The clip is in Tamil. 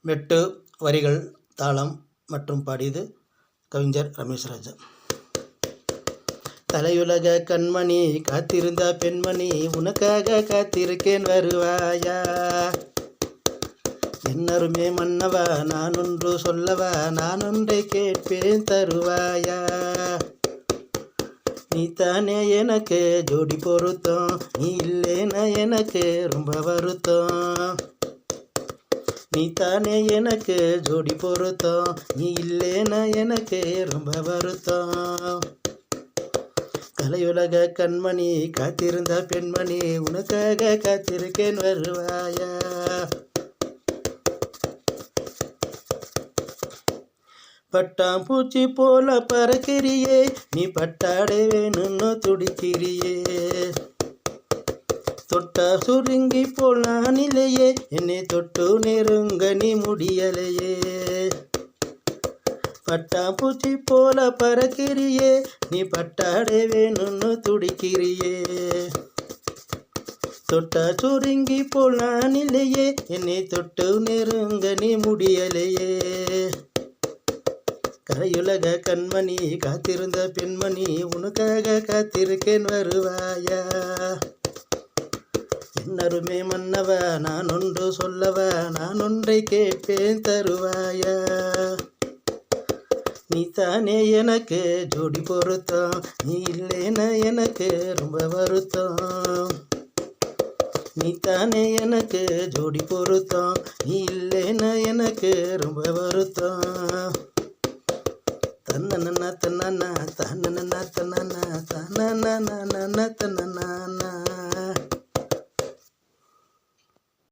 மெட்டு, வரிகள், தாளம் மற்றும் பாடியது கவிஞர் ரமேஷ் ராஜா. தலையுலக கண்மணி காத்திருந்த பெண்மணி உனக்காக காத்திருக்கேன் வருவாயா? என்னருமே மன்னவா நான் ஒன்று சொல்லவா, நான் ஒன்றை கேட்பேன் தருவாயா? நீ தானே எனக்கு ஜோடி பொருத்தம், நீ இல்லைன்னா எனக்கு ரொம்ப வருத்தம். நீ தானே எனக்கு ஜோடி பொருத்தம், நீ இல்லைன்னா எனக்கு ரொம்ப வருத்தம். கலையுலக கண்மணி காத்திருந்த பெண்மணி உனக்காக காத்திருக்கேன் வருவாயா? பட்டாம்பூச்சி போல பறக்கிறியே, நீ பட்டாடை வேணும்னு துடிக்கிறியே. தொட்டா சுருங்கி போல் நான் இல்லையே, என்னை தொட்டு நெருங்க நீ முடியலையே. பட்டாம்பூச்சி போல பறக்கிறியே, நீ பட்டாடை வேணும்னு துடிக்கிறியே. தொட்டா சுருங்கி போல் நான் இல்லையே, என்னை தொட்டு நெருங்க நீ முடியலையே. கலையுலக கண்மணி காத்திருந்த பெண்மணி உனக்காக காத்திருக்கேன் வருவாயா? என்னருமே மன்னவா நான் ஒன்று சொல்லவா, நான் ஒன்றை கேட்பேன் தருவாயா? நீ தானே எனக்கு ஜோடி பொருத்தம், நீ இல்லைன்னா எனக்கு ரொம்ப வருத்தம். நீ தானே எனக்கு ஜோடி பொருத்தம், நீ இல்லைன்னா எனக்கு ரொம்ப வருத்தம். தன்னன்னா தன்னன்னா தன்னன்னா தன்னன்னா தன்னன்னா தன்னன்னா